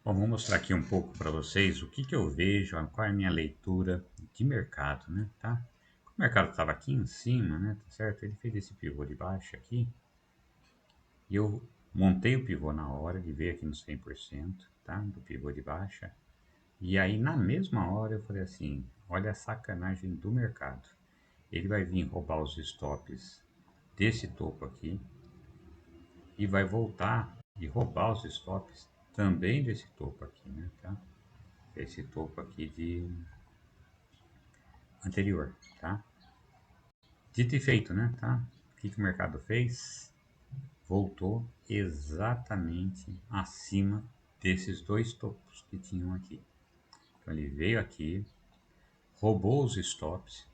Bom, vou mostrar aqui um pouco para vocês o que que eu vejo, qual é a minha leitura de mercado, né, tá? O mercado estava aqui em cima, né, tá certo? Ele fez esse pivô de baixo aqui e eu montei o pivô na hora, ele veio aqui no 100%, tá? Do pivô de baixa. E aí na mesma hora eu falei assim, olha a sacanagem do mercado. Ele vai vir roubar os stops desse topo aqui e vai voltar e roubar os stops também desse topo aqui, né, tá? Esse topo aqui de anterior, tá? Dito e feito, né, tá? O que que o mercado fez? Voltou exatamente acima desses dois topos que tinham aqui. Então ele veio aqui, roubou os stops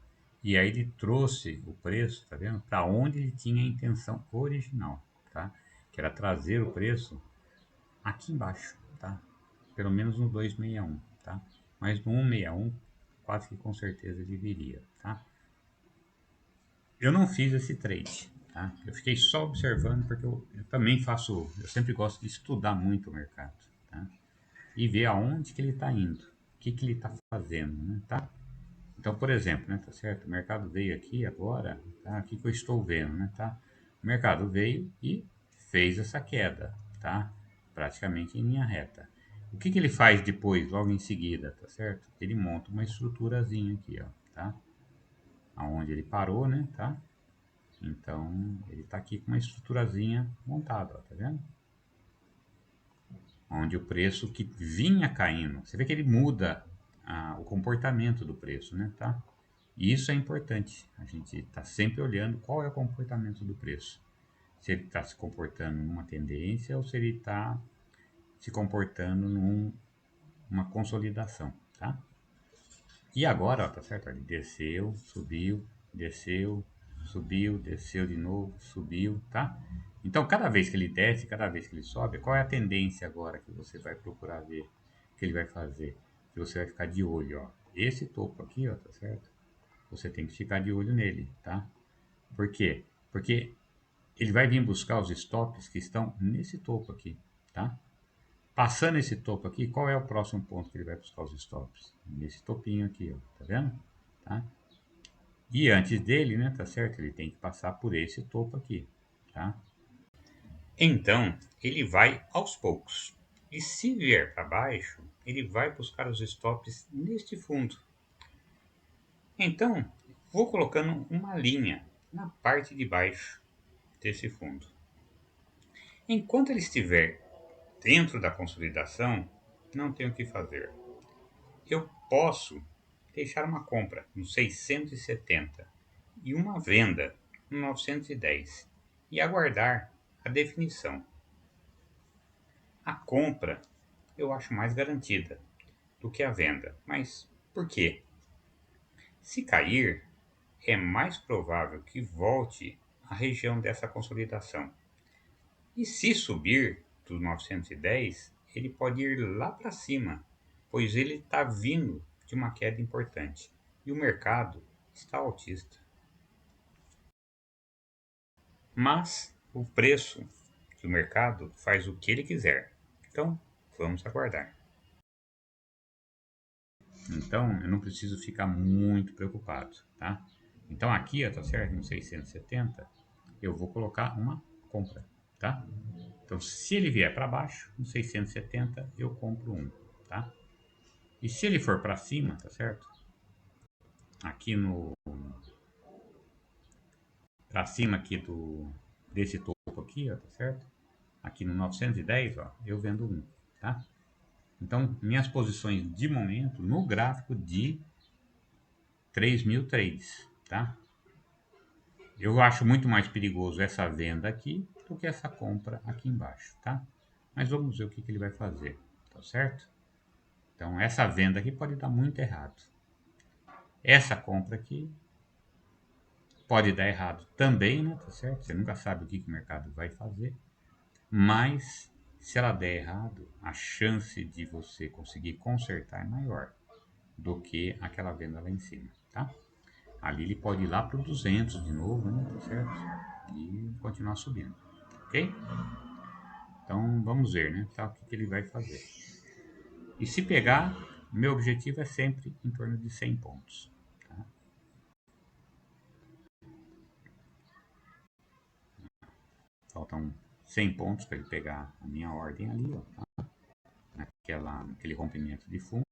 e aí ele trouxe o preço, tá vendo? Para onde ele tinha a intenção original, tá? Que era trazer o preço aqui embaixo, tá? Pelo menos no 261, tá? Mas no 161, quase que com certeza ele viria, tá? Eu não fiz esse trade, tá? Eu fiquei só observando porque eu também faço, eu sempre gosto de estudar muito o mercado, tá? E ver aonde que ele está indo, o que que ele está fazendo, né, tá? Então, por exemplo, né, tá certo? O mercado veio aqui agora, tá? O que que eu estou vendo, né, tá? O mercado veio e fez essa queda, tá? Praticamente em linha reta. O que que ele faz depois, logo em seguida, tá certo? Ele monta uma estruturazinha aqui, ó, tá? Aonde ele parou, né, tá? Então, ele está aqui com uma estruturazinha montada, ó, tá vendo? Onde o preço que vinha caindo, você vê que ele muda o comportamento do preço, né, tá? E isso é importante, a gente está sempre olhando qual é o comportamento do preço. Se ele está se comportando numa tendência ou se ele está se comportando numa consolidação, tá? E agora, ó, tá certo? Ele desceu, subiu, desceu, subiu, desceu de novo, subiu, tá? Então, cada vez que ele desce, cada vez que ele sobe, qual é a tendência agora que você vai procurar ver que ele vai fazer? Que você vai ficar de olho, ó. Esse topo aqui, ó, tá certo? Você tem que ficar de olho nele, tá? Por quê? Porque ele vai vir buscar os stops que estão nesse topo aqui, tá? Passando esse topo aqui, qual é o próximo ponto que ele vai buscar os stops? Nesse topinho aqui, ó, tá vendo? Tá? E antes dele, né, tá certo? Ele tem que passar por esse topo aqui, tá? Então, ele vai aos poucos. E se vier para baixo, ele vai buscar os stops neste fundo. Então, vou colocando uma linha na parte de baixo desse fundo. Enquanto ele estiver dentro da consolidação, não tenho o que fazer. Eu posso deixar uma compra no 670 e uma venda no 910 e aguardar a definição. A compra eu acho mais garantida do que a venda, mas por quê? Se cair, é mais provável que volte à região dessa consolidação. E se subir dos 910, ele pode ir lá para cima, pois ele está vindo de uma queda importante e o mercado está altista. Mas o preço do mercado faz o que ele quiser. Então, vamos aguardar. Então, eu não preciso ficar muito preocupado, tá? Então, aqui, ó, tá certo? No 670, eu vou colocar uma compra, tá? Então, se ele vier para baixo, no 670, eu compro um, tá? E se ele for para cima, tá certo? Aqui no para cima aqui desse topo aqui, ó, tá certo? Aqui no 910, ó, eu vendo um, tá? Então, minhas posições de momento no gráfico de 3.000 trades, tá? Eu acho muito mais perigoso essa venda aqui do que essa compra aqui embaixo, tá? Mas vamos ver o que que ele vai fazer, tá certo? Então, essa venda aqui pode dar muito errado. Essa compra aqui pode dar errado também, né? Tá certo? Você nunca sabe o que que o mercado vai fazer. Mas, se ela der errado, a chance de você conseguir consertar é maior do que aquela venda lá em cima, tá? Ali ele pode ir lá para o 200 de novo, né? Tá certo? E continuar subindo, ok? Então, vamos ver, né? Tá? O que que ele vai fazer. E se pegar, meu objetivo é sempre em torno de 100 pontos. Tá? Faltam 100 pontos para ele pegar a minha ordem ali, ó, tá? Naquele rompimento de fundo.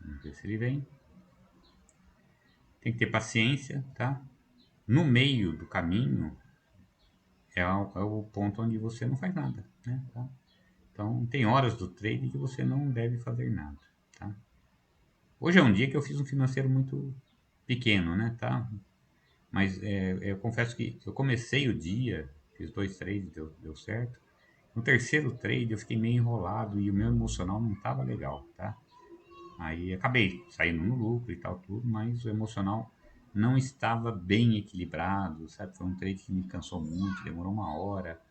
Vamos ver se ele vem. Tem que ter paciência, tá? No meio do caminho é o ponto onde você não faz nada, né? Tá? Então, tem horas do trade que você não deve fazer nada, tá? Hoje é um dia que eu fiz um financeiro muito pequeno, né, tá? Mas eu confesso que eu comecei o dia, fiz 2 trades, deu certo. No terceiro trade eu fiquei meio enrolado e o meu emocional não estava legal, tá? Aí acabei saindo no lucro e tal, tudo, mas o emocional não estava bem equilibrado, sabe? Foi um trade que me cansou muito, demorou uma hora.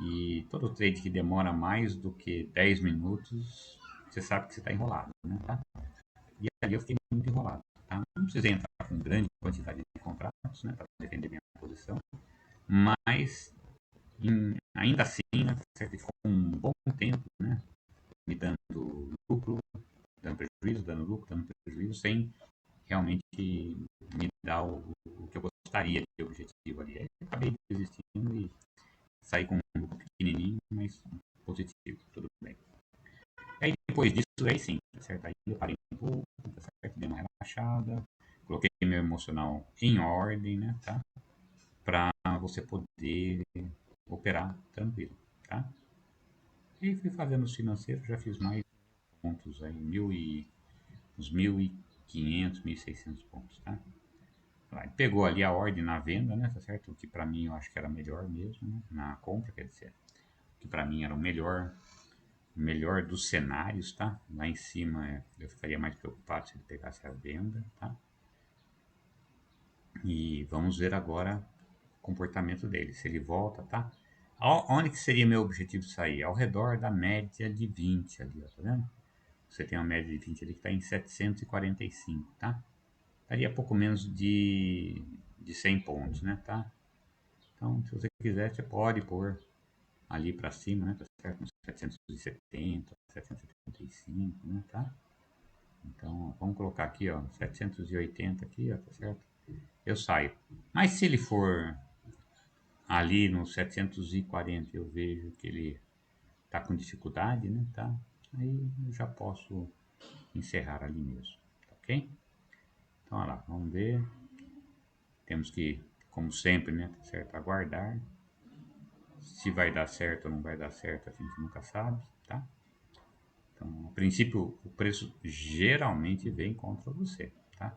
E todo trade que demora mais do que 10 minutos, você sabe que você está enrolado, né? Tá? E ali eu fiquei muito enrolado, tá? Não precisei entrar com grande quantidade de contratos, né? Para defender minha posição, mas ainda assim, né? Certo? Ficou um bom tempo, né? Me dando lucro, dando prejuízo, dando lucro, dando prejuízo, sem realmente me dar o que eu gostaria de objetivo ali. Aí acabei desistindo e saí com um lucro pequenininho, mas positivo, tudo bem. Aí depois disso, aí sim, tá certo? Aí eu parei um pouco, tá certo? Dei uma relaxada, coloquei meu emocional em ordem, né, tá? Pra você poder operar tranquilo, tá? E fui fazendo os financeiros, já fiz mais pontos aí, uns 1.500, 1.600 pontos, tá? Aí pegou ali a ordem na venda, né, tá certo? O que pra mim eu acho que era melhor mesmo, né? Na compra, quer dizer, o que pra mim era o melhor dos cenários, tá? Lá em cima eu ficaria mais preocupado se ele pegasse a venda, tá? E vamos ver agora o comportamento dele, se ele volta, tá? Onde que seria meu objetivo sair? Ao redor da média de 20 ali, ó, tá vendo? Você tem uma média de 20 ali que está em 745, tá? Daria pouco menos de 100 pontos, né, tá? Então, se você quiser, você pode pôr ali para cima, né, tá certo? Uns 770, 775, né, tá? Então, vamos colocar aqui, ó, 780 aqui, ó, tá certo? Eu saio. Mas se ele for ali no 740, eu vejo que ele tá com dificuldade, né, tá? Aí eu já posso encerrar ali mesmo, tá ok? Então, olha lá, vamos ver. Temos que, como sempre, né, tá certo? Aguardar. Se vai dar certo ou não vai dar certo, a gente nunca sabe, tá? Então, a princípio, o preço geralmente vem contra você, tá?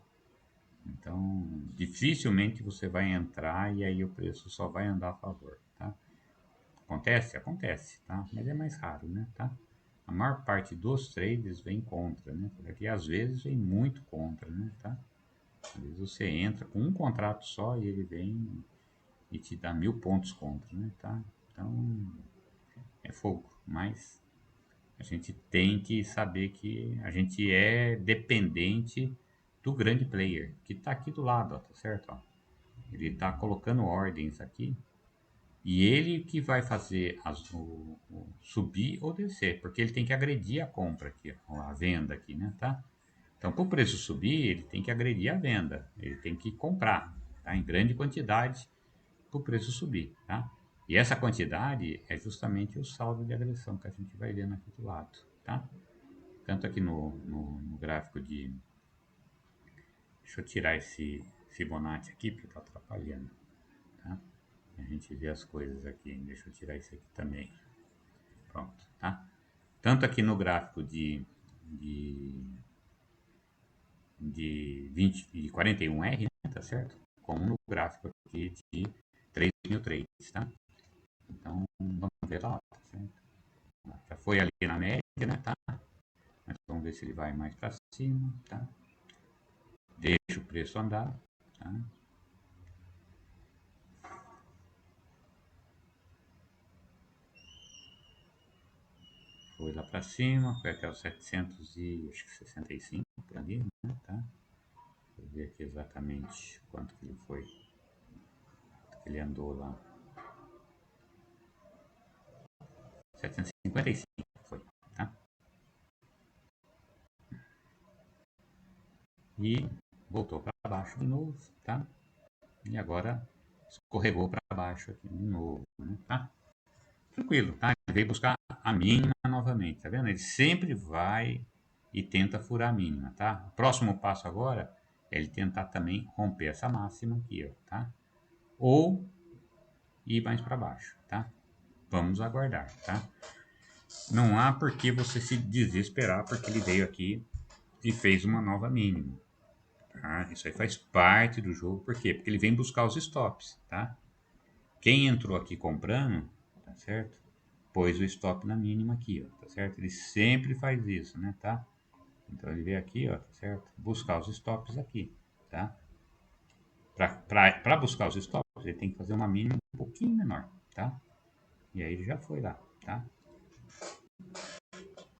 Então, dificilmente você vai entrar e aí o preço só vai andar a favor, tá? Acontece? Acontece, tá? Mas é mais raro, né, tá? A maior parte dos trades vem contra, né? Porque às vezes vem muito contra, né, tá? Às vezes você entra com um contrato só e ele vem e te dá 1.000 pontos contra, né, tá? Então, é fogo, mas a gente tem que saber que a gente é dependente do grande player, que está aqui do lado, ó, tá certo? Ó. Ele está colocando ordens aqui e ele que vai fazer o subir ou descer, porque ele tem que agredir a compra aqui, ó, a venda aqui, né? Tá? Então, para o preço subir, ele tem que agredir a venda, ele tem que comprar, tá? Em grande quantidade para o preço subir, tá? E essa quantidade é justamente o saldo de agressão que a gente vai vendo aqui do lado, tá? Tanto aqui no gráfico de... Deixa eu tirar esse Fibonacci aqui, porque está atrapalhando, tá? A gente vê as coisas aqui. Deixa eu tirar isso aqui também. Pronto, tá? Tanto aqui no gráfico de, de 41R, né, tá certo? Como no gráfico aqui de 3.000 trades, tá? Então, vamos ver lá, tá certo? Já foi ali na média, né, tá? Mas vamos ver se ele vai mais para cima, tá? Deixa o preço andar, tá? Foi lá para cima, foi até os 765 por ali, né, tá? Vou ver aqui exatamente quanto que ele foi Ele andou lá. 755 foi, tá? E voltou para baixo de novo, tá? E agora escorregou para baixo aqui de novo, né? Tá? Tranquilo, tá? Ele veio buscar a mínima novamente, tá vendo? Ele sempre vai e tenta furar a mínima, tá? O próximo passo agora é ele tentar também romper essa máxima aqui, ó, tá? Ou ir mais para baixo, tá? Vamos aguardar, tá? Não há por que você se desesperar porque ele veio aqui e fez uma nova mínima, tá? Isso aí faz parte do jogo, por quê? Porque ele vem buscar os stops, tá? Quem entrou aqui comprando, tá certo? Pôs o stop na mínima aqui, ó, tá certo? Ele sempre faz isso, né, tá? Então ele veio aqui, ó, tá certo? Buscar os stops aqui, tá? Para buscar os stops, ele tem que fazer uma mínima um pouquinho menor, tá? E aí ele já foi lá, tá?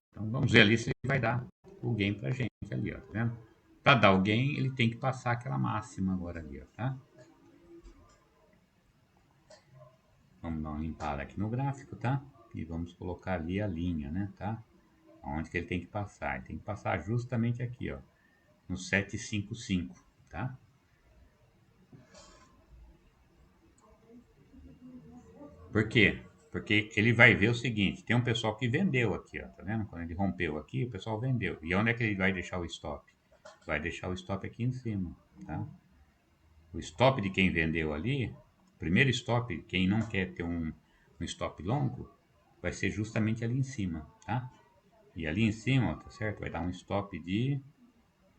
Então vamos ver ali se ele vai dar o gain pra gente ali, ó, tá vendo? Para dar o gain, ele tem que passar aquela máxima agora ali, ó, tá? Vamos dar uma limpada aqui no gráfico, tá? E vamos colocar ali a linha, né, tá? Onde que ele tem que passar? Ele tem que passar justamente aqui, ó, no 755, tá? Por quê? Porque ele vai ver o seguinte, tem um pessoal que vendeu aqui, ó, tá vendo? Quando ele rompeu aqui, o pessoal vendeu. E onde é que ele vai deixar o stop? Vai deixar o stop aqui em cima, tá? O stop de quem vendeu ali, o primeiro stop, quem não quer ter um stop longo, vai ser justamente ali em cima, tá? E ali em cima, ó, tá certo? Vai dar um stop de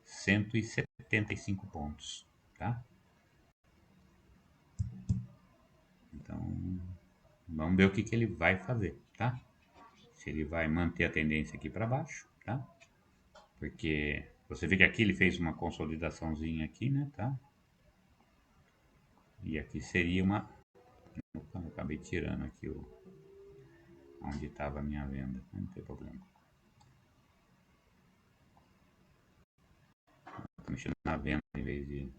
175 pontos, tá? Então, vamos ver o que ele vai fazer, tá? Se ele vai manter a tendência aqui para baixo, tá? Porque você vê que aqui ele fez uma consolidaçãozinha aqui, né, tá? E aqui seria uma... Opa, eu acabei tirando aqui onde estava a minha venda, não tem problema. Tô mexendo na venda em vez de...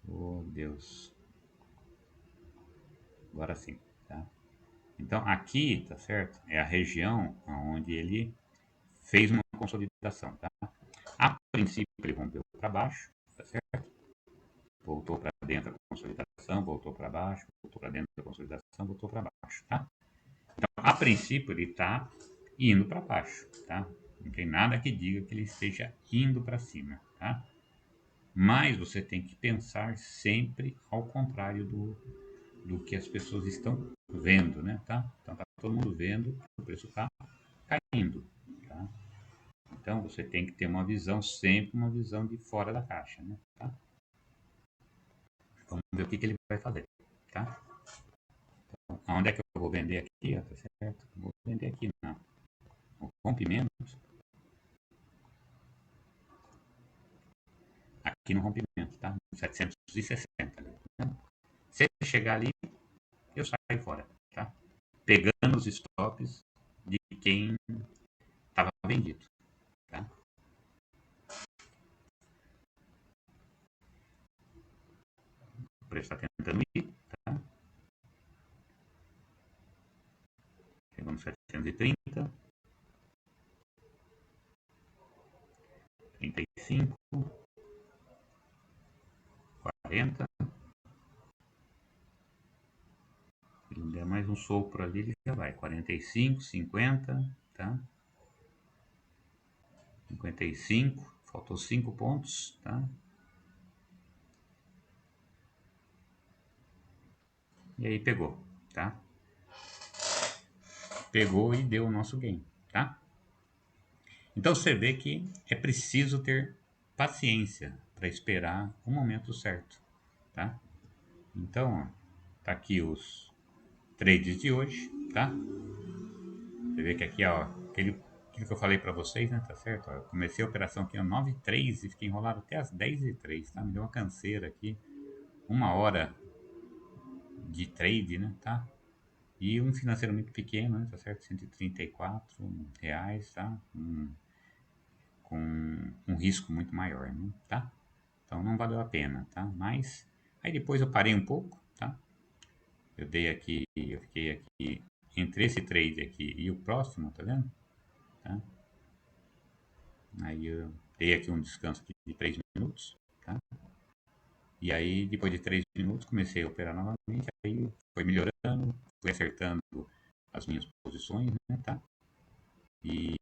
Oh, Deus. Agora sim, tá? Então aqui, tá certo? É a região onde ele fez uma consolidação, tá? A princípio ele rompeu para baixo, tá certo? Voltou para dentro da consolidação, voltou para baixo, voltou para dentro da consolidação, voltou para baixo, tá? Então, a princípio ele está indo para baixo, tá? Não tem nada que diga que ele esteja indo para cima, tá? Mas você tem que pensar sempre ao contrário do que as pessoas estão vendo, né, tá? Então tá todo mundo vendo que o preço está caindo, tá? Então você tem que ter uma visão, sempre uma visão de fora da caixa, né? Tá? Vamos ver o que ele vai fazer, tá? Então, aonde é que eu vou vender aqui, ó, tá certo? Vou vender aqui no rompimento, aqui no rompimento, tá? 760 ali, né? Se ele chegar ali, eu saio fora, tá? Pegando os stops de quem estava vendido, tá? O preço está tentando ir, tá? Chegou no 730, 35, 40. Se ele der mais um sopro ali, ele já vai. 45, 50, tá? 55, faltou 5 pontos, tá? E aí pegou, tá? Pegou e deu o nosso gain, tá? Então você vê que é preciso ter paciência para esperar o momento certo, tá? Então, ó, tá aqui os trades de hoje, tá? Você vê que aqui, ó, aquilo que eu falei para vocês, né, tá certo? Ó, eu comecei a operação aqui às 9h03 e fiquei enrolado até às 10h03, tá? Me deu uma canseira aqui, 1 hora de trade, né, tá? E um financeiro muito pequeno, né, tá certo? R$ 134, tá? Com um risco muito maior, né, tá? Então não valeu a pena, tá? Mas Aí depois eu parei um pouco, tá? Eu fiquei aqui entre esse trade aqui e o próximo, tá vendo? Tá? Aí eu dei aqui um descanso aqui de 3 minutos, tá? E aí depois de 3 minutos comecei a operar novamente, aí foi melhorando, fui acertando as minhas posições, né, tá? E,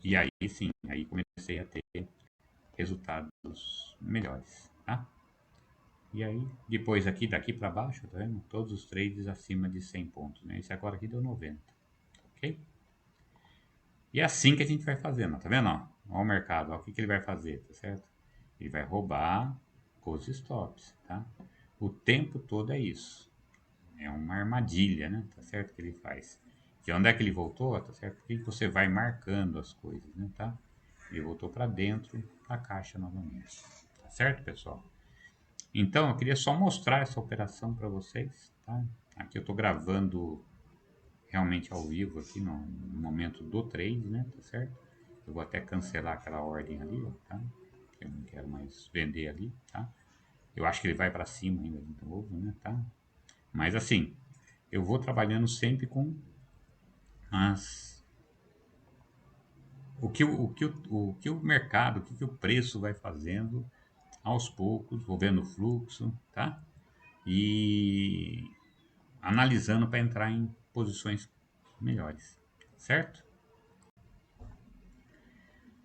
e aí sim, aí comecei a ter resultados melhores, tá? E aí, depois aqui, daqui para baixo, tá vendo? Todos os trades acima de 100 pontos, né? Esse agora aqui deu 90, ok? E é assim que a gente vai fazendo, tá vendo? Ó, ó o mercado, ó, o que, que ele vai fazer, tá certo? Ele vai roubar os stops, tá? O tempo todo é isso. É uma armadilha, né? Tá certo que ele faz. Que onde é que ele voltou, tá certo? Porque você vai marcando as coisas, né? Tá? Ele voltou para dentro da caixa novamente. Tá certo, pessoal? Então, eu queria só mostrar essa operação para vocês, tá? Aqui eu estou gravando realmente ao vivo aqui no momento do trade, né? Tá certo? Eu vou até cancelar aquela ordem ali, ó, tá? Eu não quero mais vender ali, tá? Eu acho que ele vai para cima ainda de novo, né? Tá? Mas assim, eu vou trabalhando sempre com as o que o mercado, o que o preço vai fazendo aos poucos, vou vendo o fluxo, tá? E analisando para entrar em posições melhores, certo?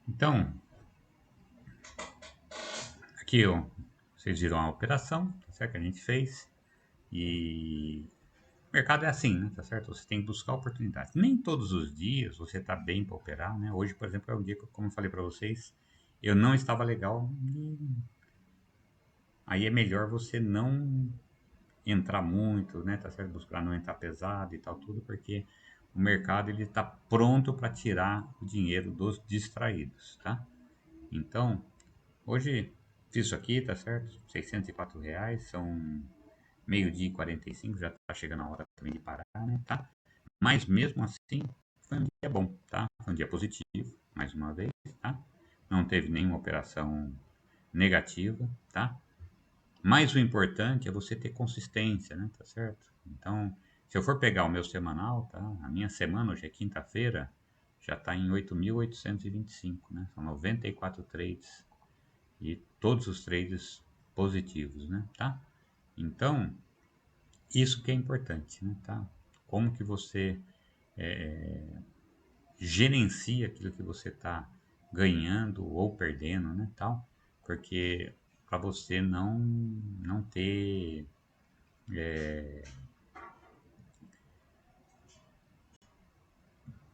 Então, aqui ó, vocês viram a operação, tá certo? Que a gente fez e o mercado é assim, né? Tá certo? Você tem que buscar oportunidades. Nem todos os dias você está bem para operar, né? Hoje, por exemplo, é um dia que, como eu falei para vocês, eu não estava legal. E aí é melhor você não entrar muito, né? Tá certo? Buscar não entrar pesado e tal, tudo, porque o mercado ele está pronto para tirar o dinheiro dos distraídos, tá? Então, hoje fiz isso aqui, tá certo? R$ 604, são meio-dia e 45, já tá chegando a hora também de parar, né? Tá? Mas mesmo assim, foi um dia bom, tá? Foi um dia positivo, mais uma vez, tá? Não teve nenhuma operação negativa, tá? Mas o importante é você ter consistência, né? Tá certo? Então, se eu for pegar o meu semanal, tá? A minha semana hoje é quinta-feira, já está em 8.825, né? São 94 trades e todos os trades positivos, né? Tá? Então, isso que é importante, né? Tá? Como que você gerencia aquilo que você está ganhando ou perdendo, né? Tal, porque para você não ter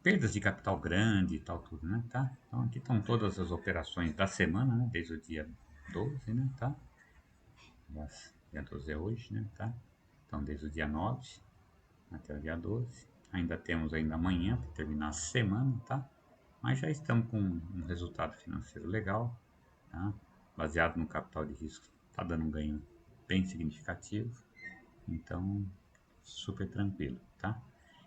perdas de capital grande e tal, tudo, né? Tá? Então aqui estão todas as operações da semana, né? Desde o dia 12, né? Tá? Dia 12 é hoje, né? Tá? Então desde o dia 9 até o dia 12. Ainda temos ainda amanhã para terminar a semana, tá? Mas já estamos com um resultado financeiro legal, tá? Baseado no capital de risco, tá dando um ganho bem significativo. Então, super tranquilo, tá?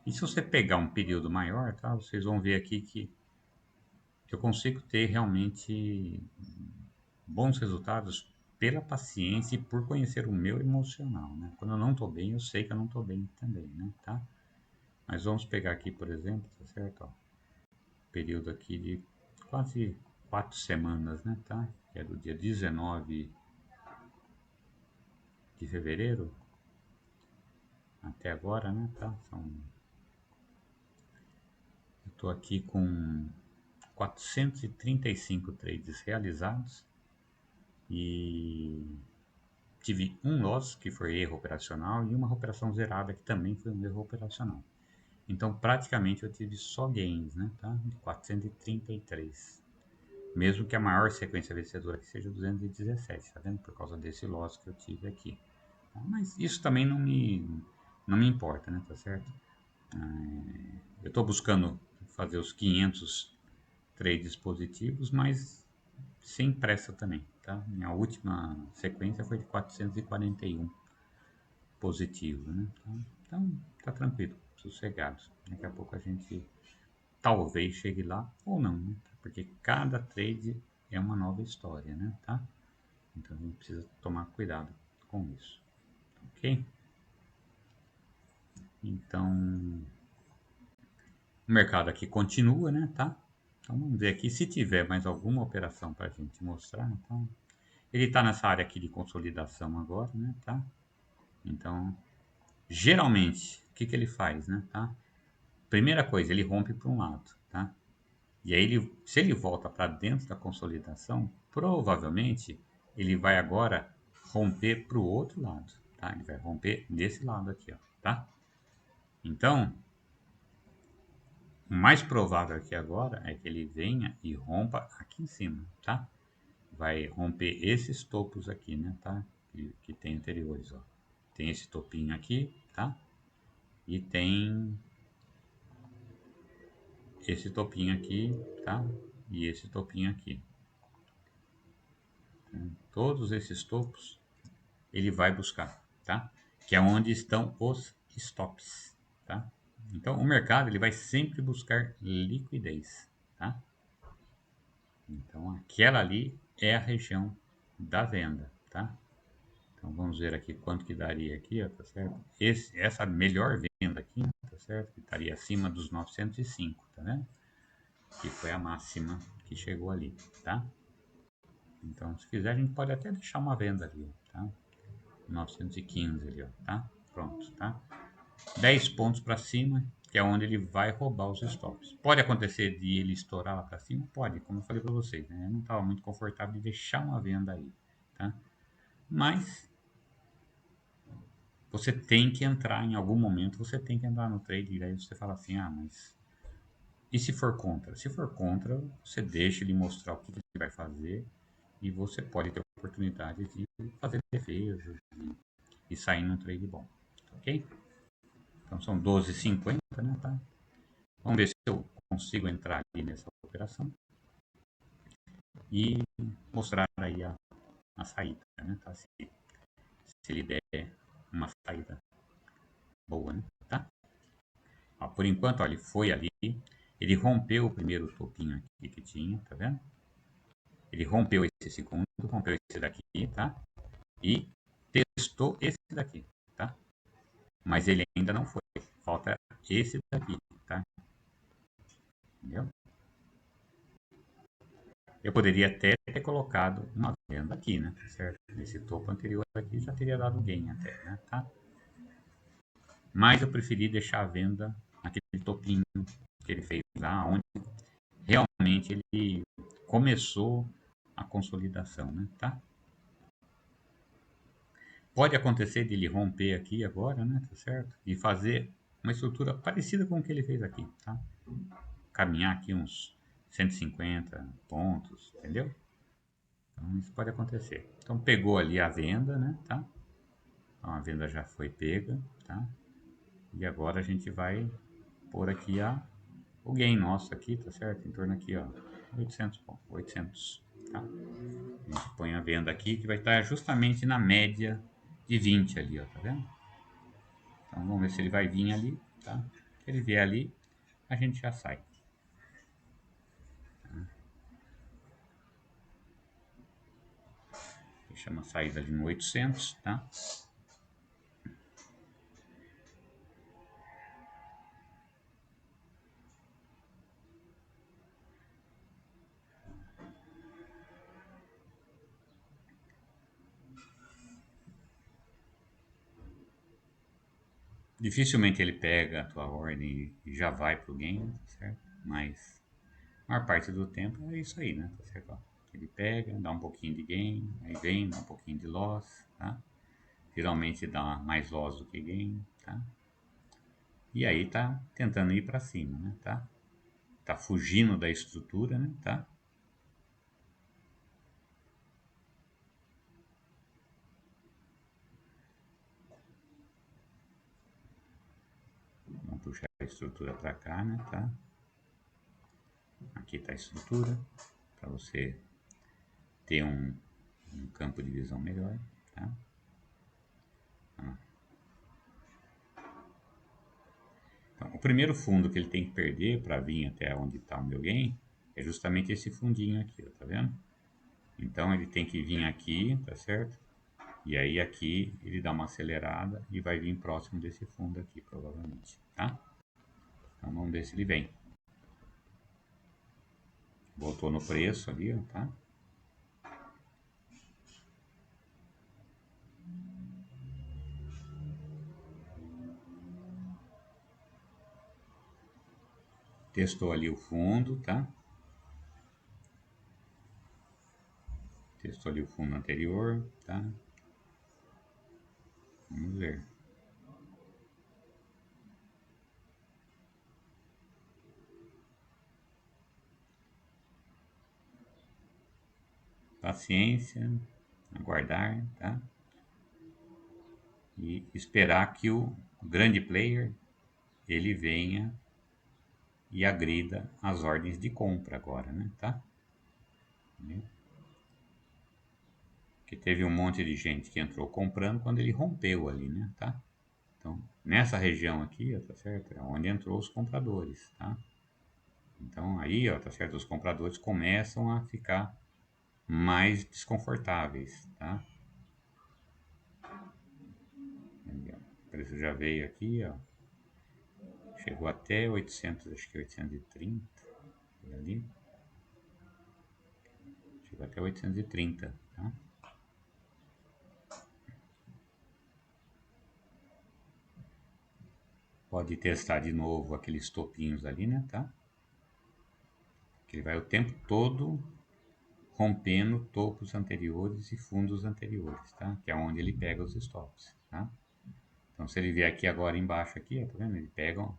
E se você pegar um período maior, tá? Vocês vão ver aqui que eu consigo ter realmente bons resultados pela paciência e por conhecer o meu emocional, né? Quando eu não estou bem, eu sei que eu não estou bem também, né? Tá? Mas vamos pegar aqui, por exemplo, tá certo? Ó, período aqui de quase 4 semanas, né? Tá? Que é do dia 19 de fevereiro até agora, né? Tá? Eu estou aqui com 435 trades realizados e tive um loss, que foi erro operacional, e uma operação zerada, que também foi um erro operacional. Então, praticamente, eu tive só gains, né, tá? De 433. Mesmo que a maior sequência vencedora aqui seja 217, tá vendo? Por causa desse loss que eu tive aqui. Tá? Mas isso também não me importa, né? Tá certo? Eu estou buscando fazer os 500 trades positivos, mas sem pressa também, tá? Minha última sequência foi de 441 positivo, né? Então tá tranquilo, sossegado. Daqui a pouco a gente talvez chegue lá ou não, né? Porque cada trade é uma nova história, né? Tá? Então a gente precisa tomar cuidado com isso, ok? Então o mercado aqui continua, né, tá? Então vamos ver aqui se tiver mais alguma operação para a gente mostrar. Então ele está nessa área aqui de consolidação agora, né, tá? Então geralmente o que ele faz, né, tá? Primeira coisa, ele rompe para um lado, tá? E aí, se ele volta para dentro da consolidação, provavelmente ele vai agora romper para o outro lado, tá? Ele vai romper desse lado aqui, ó, tá? Então, o mais provável aqui agora é que ele venha e rompa aqui em cima, tá? Vai romper esses topos aqui, né, tá? Que tem anteriores, ó. Tem esse topinho aqui, tá? E tem esse topinho aqui, tá? E esse topinho aqui. Todos esses topos ele vai buscar, tá? Que é onde estão os stops, tá? Então o mercado ele vai sempre buscar liquidez, tá? Então aquela ali é a região da venda, tá? Então vamos ver aqui quanto que daria aqui, ó, tá certo? Essa melhor venda aqui, tá certo? Que estaria acima dos 905, tá vendo? Que foi a máxima que chegou ali, tá? Então se quiser a gente pode até deixar uma venda ali, tá? 915 ali, ó, tá? Pronto, tá? 10 pontos para cima, que é onde ele vai roubar os stops. Pode acontecer de ele estourar lá para cima? Pode, como eu falei para vocês, né? Eu não estava muito confortável de deixar uma venda aí, tá? Mas você tem que entrar em algum momento, você tem que entrar no trade e aí você fala assim, ah, mas e se for contra? Se for contra, você deixa ele mostrar o que ele vai fazer e você pode ter a oportunidade de fazer defesa e sair num trade bom, ok? Então são 12,50, né, tá? Vamos ver se eu consigo entrar ali nessa operação e mostrar aí a saída, né, tá? Se ele der uma saída boa, né, tá? Ó, por enquanto, ó, ele foi ali, ele rompeu o primeiro topinho aqui que tinha, tá vendo? Ele rompeu esse segundo, rompeu esse daqui, tá? E testou esse daqui, tá? Mas ele ainda não foi, falta esse daqui, tá? Entendeu? Eu poderia até ter colocado uma venda aqui, né? Certo? Nesse topo anterior aqui já teria dado gain até, né? Tá? Mas eu preferi deixar a venda naquele topinho que ele fez lá, onde realmente ele começou a consolidação, né? Tá? Pode acontecer de ele romper aqui agora, né? Tá certo? E fazer uma estrutura parecida com o que ele fez aqui, tá? Caminhar aqui uns 150 pontos, entendeu? Então isso pode acontecer. Então pegou ali a venda, né? Tá? Então a venda já foi pega, tá? E agora a gente vai pôr aqui o gain nosso aqui, tá certo? Em torno aqui, ó, 800 pontos, 800, tá? A gente põe a venda aqui que vai estar justamente na média de 20 ali, ó, tá vendo? Então vamos ver se ele vai vir ali, tá? Se ele vier ali, a gente já sai. Deixa uma saída ali no 800, tá? Dificilmente ele pega a tua ordem e já vai pro game, tá certo? Mas a maior parte do tempo é isso aí, né? Tá certo? Ele pega, dá um pouquinho de gain, aí vem, dá um pouquinho de loss, tá? Geralmente dá mais loss do que gain, tá? E aí tá tentando ir para cima, né? Tá? Tá fugindo da estrutura, né? Tá? Vamos puxar a estrutura para cá, né? Tá? Aqui tá a estrutura para você ter um campo de visão melhor, tá? Ah. Então, o primeiro fundo que ele tem que perder para vir até onde está o meu gain é justamente esse fundinho aqui, ó, tá vendo? Então ele tem que vir aqui, tá certo? E aí aqui ele dá uma acelerada e vai vir próximo desse fundo aqui, provavelmente, tá? Então vamos ver se ele vem. Voltou no preço ali, ó, tá? Testou ali o fundo, tá? Testou ali o fundo anterior, tá? Vamos ver. Paciência, aguardar, tá? E esperar que o grande player ele venha e agrida as ordens de compra agora, né? Tá? Que teve um monte de gente que entrou comprando quando ele rompeu ali, né? Tá? Então, nessa região aqui, ó, tá certo? É onde entrou os compradores, tá? Então aí, ó, tá certo? Os compradores começam a ficar mais desconfortáveis, tá? Aí, ó, o preço já veio aqui, ó. Chegou até 800, acho que 830, por ali. Chegou até 830, tá? Pode testar de novo aqueles topinhos ali, né, tá? Que ele vai o tempo todo rompendo topos anteriores e fundos anteriores, tá? Que é onde ele pega os stops, tá? Então, se ele vier aqui agora embaixo aqui, ó, tá vendo? Ele pega ó,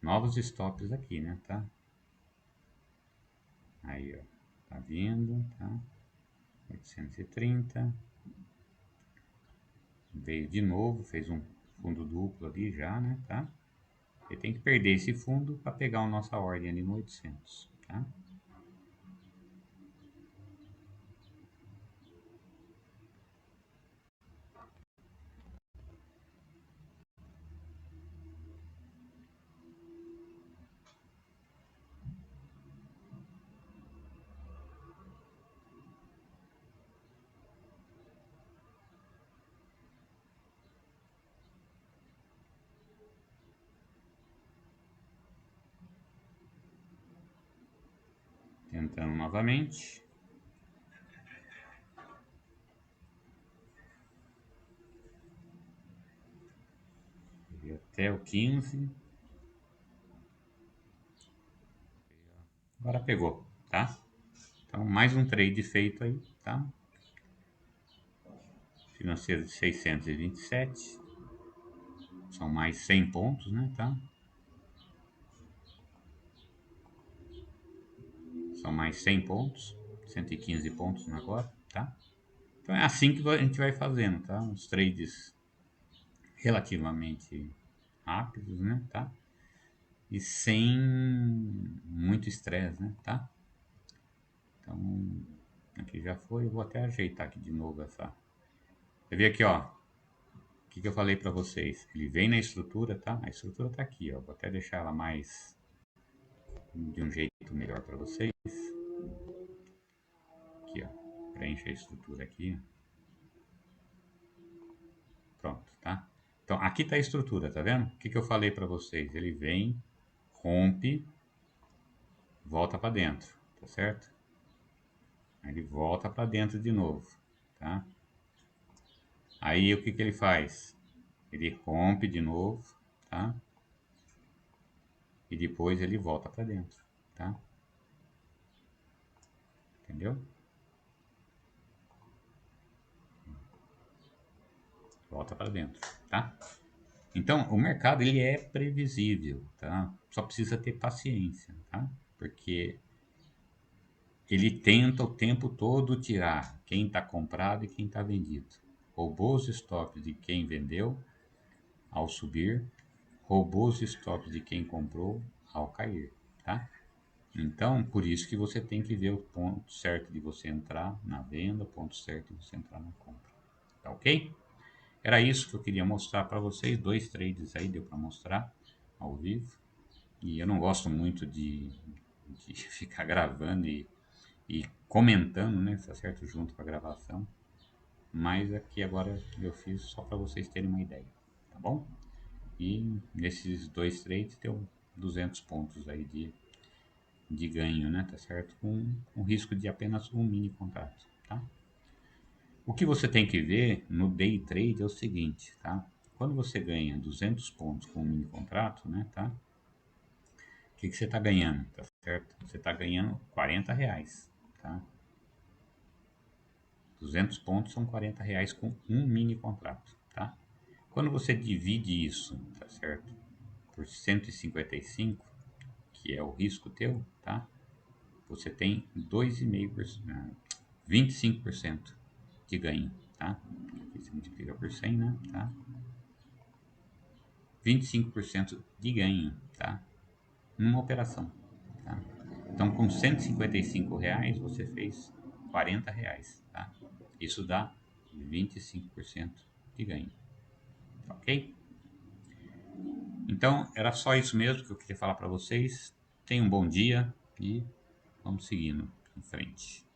novos stops aqui, né, tá? Aí, ó, tá vindo, tá? 830. Veio de novo, fez um fundo duplo ali já, né, tá? Ele tem que perder esse fundo para pegar a nossa ordem ali no 800, tá? Tentando novamente. Até o 15. Agora pegou, tá? Então, mais um trade feito aí, tá? Financeiro de 627. São mais 100 pontos, né, tá? São mais 100 pontos. 115 pontos agora, tá? Então é assim que a gente vai fazendo, tá? Uns trades relativamente rápidos, né, tá? E sem muito estresse, né, tá? Então, aqui já foi. Eu vou até ajeitar aqui de novo essa. Você vê aqui, ó. O que eu falei para vocês? Ele vem na estrutura, tá? A estrutura tá aqui, ó. Vou até deixar ela mais de um jeito melhor para vocês. Aqui, ó. Preenche a estrutura aqui. Pronto, tá? Então, aqui tá a estrutura, tá vendo? O que eu falei para vocês? Ele vem, rompe, volta para dentro, tá certo? Aí ele volta para dentro de novo, tá? Aí o que ele faz? Ele rompe de novo, tá? E depois ele volta para dentro, tá? Entendeu? Volta para dentro, tá? Então, o mercado ele é previsível, tá? Só precisa ter paciência, tá? Porque ele tenta o tempo todo tirar quem está comprado e quem está vendido. Roubou os stops de quem vendeu ao subir, roubou os stops de quem comprou ao cair, tá? Então, por isso que você tem que ver o ponto certo de você entrar na venda, o ponto certo de você entrar na compra, tá ok? Era isso que eu queria mostrar para vocês, dois trades aí deu para mostrar ao vivo. E eu não gosto muito de ficar gravando e comentando, né, tá certo, junto com a gravação, mas aqui agora eu fiz só para vocês terem uma ideia, tá bom? E nesses dois trades deu 200 pontos aí de ganho, né, tá certo? Com um risco de apenas um mini contrato, tá? O que você tem que ver no day trade é o seguinte, tá? Quando você ganha 200 pontos com um mini contrato, né, tá? O que você está ganhando, tá certo? Você está ganhando R$ 40, tá? 200 pontos são R$ 40 com um mini contrato, tá? Quando você divide isso, tá certo? Por 155, que é o risco teu, tá? Você tem 2,5%, 25% de ganho, tá? Aqui você multiplica por 100, né? Tá? 25% de ganho, tá? Numa operação, tá? Então, com R$ 155 você fez R$ 40, tá? Isso dá 25% de ganho, ok? Então, era só isso mesmo que eu queria falar para vocês. Tenham um bom dia e vamos seguindo em frente.